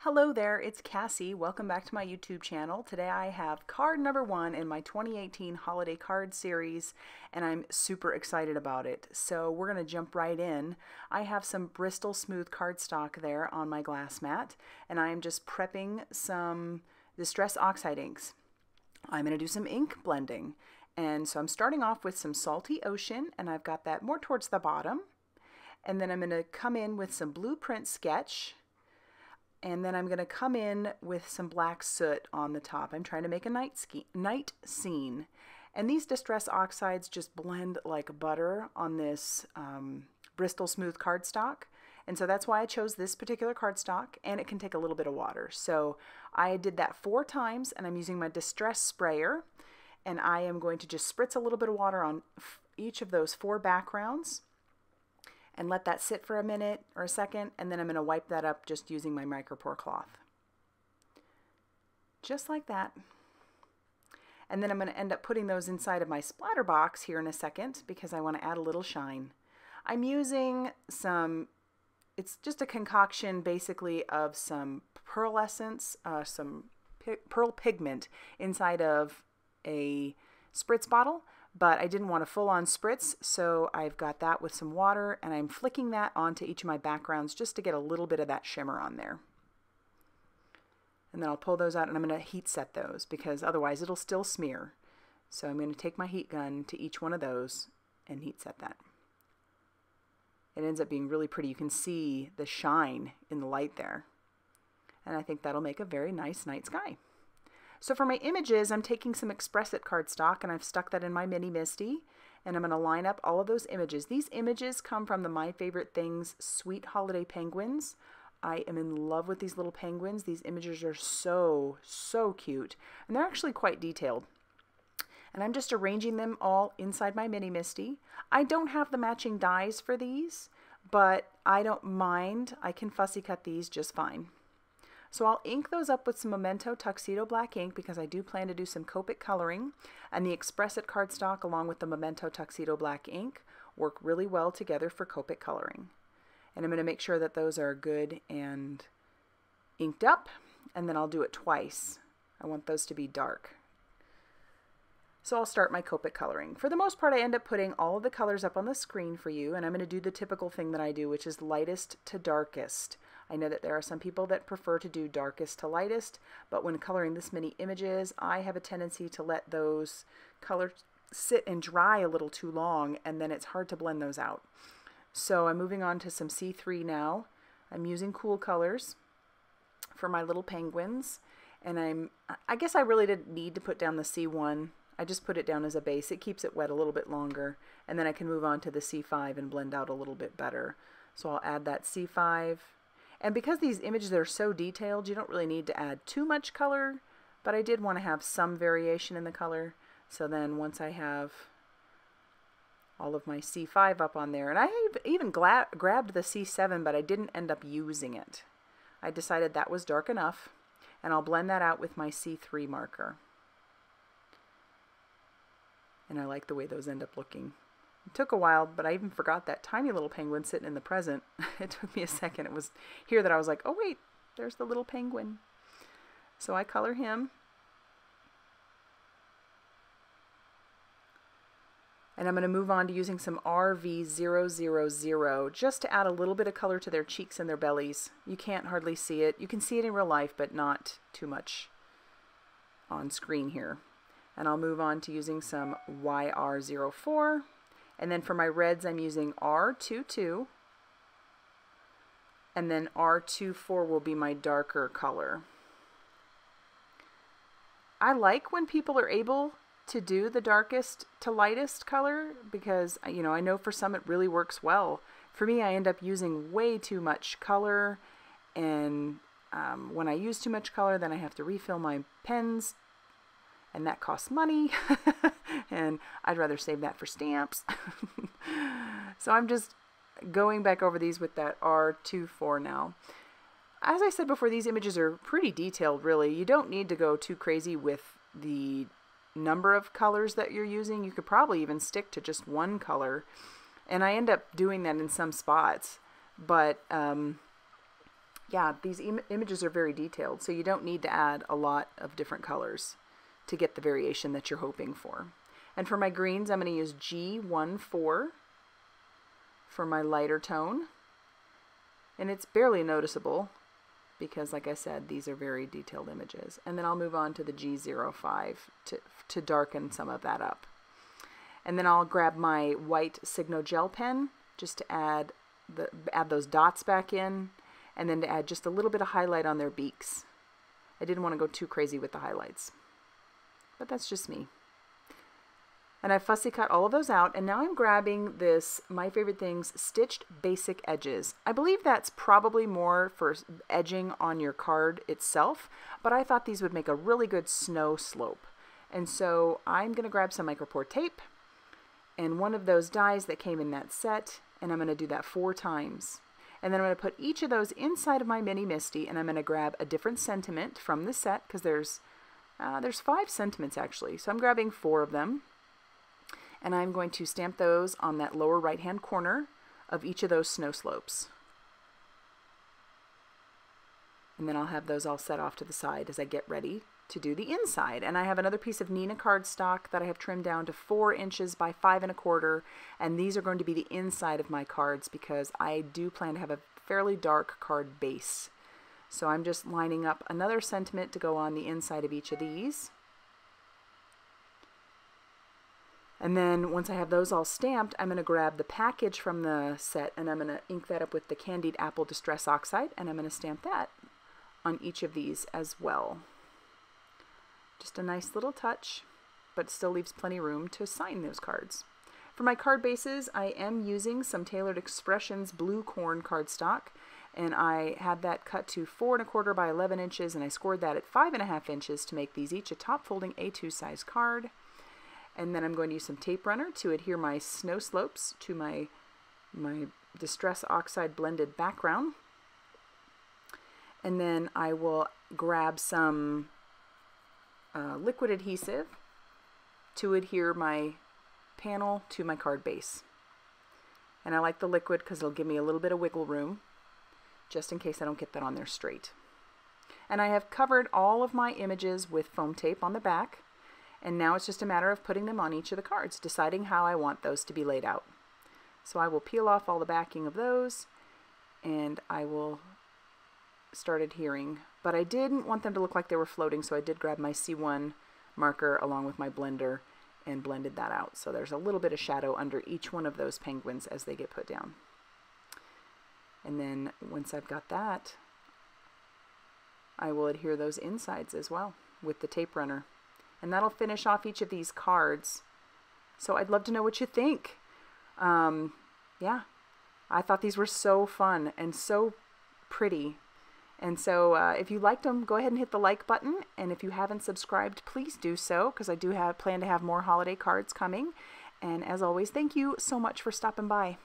Hello there, it's Cassie. Welcome back to my YouTube channel. Today I have card number 1 in my 2018 holiday card series, and I'm super excited about it. So we're going to jump right in. I have some Bristol Smooth cardstock there on my glass mat, and I am just prepping some Distress Oxide inks. I'm going to do some ink blending, and so I'm starting off with some Salty Ocean, and I've got that more towards the bottom. And then I'm going to come in with some Blueprint Sketch. And then I'm going to come in with some black soot on the top. I'm trying to make a night scene. And these Distress Oxides just blend like butter on this Bristol Smooth cardstock. And so that's why I chose this particular cardstock, and it can take a little bit of water. So I did that 4 times, and I'm using my Distress sprayer. And I am going to just spritz a little bit of water on each of those 4 backgrounds and let that sit for a minute or a second, and then I'm going to wipe that up just using my micropore cloth. Just like that. And then I'm going to end up putting those inside of my splatter box here in a second because I want to add a little shine. I'm using it's just a concoction basically of some pearlescence, some pearl pigment inside of a spritz bottle. But I didn't want a full-on spritz, so I've got that with some water, and I'm flicking that onto each of my backgrounds just to get a little bit of that shimmer on there. And then I'll pull those out, and I'm going to heat set those because otherwise it'll still smear. So I'm going to take my heat gun to each one of those and heat set that. It ends up being really pretty. You can see the shine in the light there. And I think that'll make a very nice night sky. So for my images, I'm taking some Express It cardstock, and I've stuck that in my Mini Misty, and I'm going to line up all of those images. These images come from the My Favorite Things Sweet Holiday Penguins. I am in love with these little penguins. These images are so, so cute, and they're actually quite detailed. And I'm just arranging them all inside my Mini Misty. I don't have the matching dies for these, but I don't mind. I can fussy cut these just fine. So I'll ink those up with some Memento Tuxedo Black ink because I do plan to do some Copic coloring, and the Express It cardstock along with the Memento Tuxedo Black ink work really well together for Copic coloring. And I'm going to make sure that those are good and inked up, and then I'll do it twice. I want those to be dark. So I'll start my Copic coloring. For the most part, I end up putting all of the colors up on the screen for you, and I'm going to do the typical thing that I do, which is lightest to darkest. I know that there are some people that prefer to do darkest to lightest, but when coloring this many images, I have a tendency to let those colors sit and dry a little too long, and then it's hard to blend those out. So I'm moving on to some C3 now. I'm using Cool Colors for my little penguins, and I guess I really didn't need to put down the C1. I just put it down as a base. It keeps it wet a little bit longer, and then I can move on to the C5 and blend out a little bit better. So I'll add that C5. And because these images are so detailed, you don't really need to add too much color, but I did want to have some variation in the color. So then once I have all of my C5 up on there, and I even grabbed the C7, but I didn't end up using it. I decided that was dark enough, and I'll blend that out with my C3 marker. And I like the way those end up looking. It took a while, but I even forgot that tiny little penguin sitting in the present. It took me a second. It was here that I was like, oh wait, there's the little penguin. So I color him. And I'm going to move on to using some RV000 just to add a little bit of color to their cheeks and their bellies. You can't hardly see it. You can see it in real life, but not too much on screen here. And I'll move on to using some YR04. And then for my reds, I'm using R22. And then R24 will be my darker color. I like when people are able to do the darkest to lightest color because, you know, I know for some it really works well. For me, I end up using way too much color. And when I use too much color, then I have to refill my pens. And that costs money, and I'd rather save that for stamps. So I'm just going back over these with that R24 now. As I said before, these images are pretty detailed, really. You don't need to go too crazy with the number of colors that you're using. You could probably even stick to just one color. And I end up doing that in some spots. But yeah, these images are very detailed, so you don't need to add a lot of different colors to get the variation that you're hoping for. And for my greens, I'm going to use G14 for my lighter tone. And it's barely noticeable because, like I said, these are very detailed images. And then I'll move on to the G05 to darken some of that up. And then I'll grab my white Signo gel pen just to add those dots back in, and then to add just a little bit of highlight on their beaks. I didn't want to go too crazy with the highlights, but that's just me. And I fussy cut all of those out, and now I'm grabbing this My Favorite Things Stitched Basic Edges. I believe that's probably more for edging on your card itself, but I thought these would make a really good snow slope. And so I'm going to grab some micropore tape and one of those dies that came in that set, and I'm going to do that 4 times. And then I'm going to put each of those inside of my Mini Misty, and I'm going to grab a different sentiment from the set, because there's 5 sentiments actually. So I'm grabbing 4 of them. And I'm going to stamp those on that lower right hand corner of each of those snow slopes. And then I'll have those all set off to the side as I get ready to do the inside. And I have another piece of Neenah cardstock that I have trimmed down to 4 inches by 5 1/4, and these are going to be the inside of my cards because I do plan to have a fairly dark card base. So I'm just lining up another sentiment to go on the inside of each of these. And then once I have those all stamped, I'm going to grab the package from the set and I'm going to ink that up with the Candied Apple Distress Oxide, and I'm going to stamp that on each of these as well. Just a nice little touch, but still leaves plenty of room to sign those cards. For my card bases, I am using some Tailored Expressions Blue Corn cardstock, and I had that cut to 4 1/4 by 11 inches, and I scored that at 5 1/2 inches to make these each a top folding A2 size card. And then I'm going to use some tape runner to adhere my snow slopes to my Distress Oxide blended background. And then I will grab some liquid adhesive to adhere my panel to my card base. And I like the liquid because it'll give me a little bit of wiggle room just in case I don't get that on there straight. And I have covered all of my images with foam tape on the back. And now it's just a matter of putting them on each of the cards, deciding how I want those to be laid out. So I will peel off all the backing of those, and I will start adhering. But I didn't want them to look like they were floating, so I did grab my C1 marker along with my blender and blended that out. So there's a little bit of shadow under each one of those penguins as they get put down. And then once I've got that, I will adhere those insides as well with the tape runner. And that'll finish off each of these cards. So I'd love to know what you think. Yeah, I thought these were so fun and so pretty. And so if you liked them, go ahead and hit the like button. And if you haven't subscribed, please do so, because I do plan to have more holiday cards coming. And as always, thank you so much for stopping by.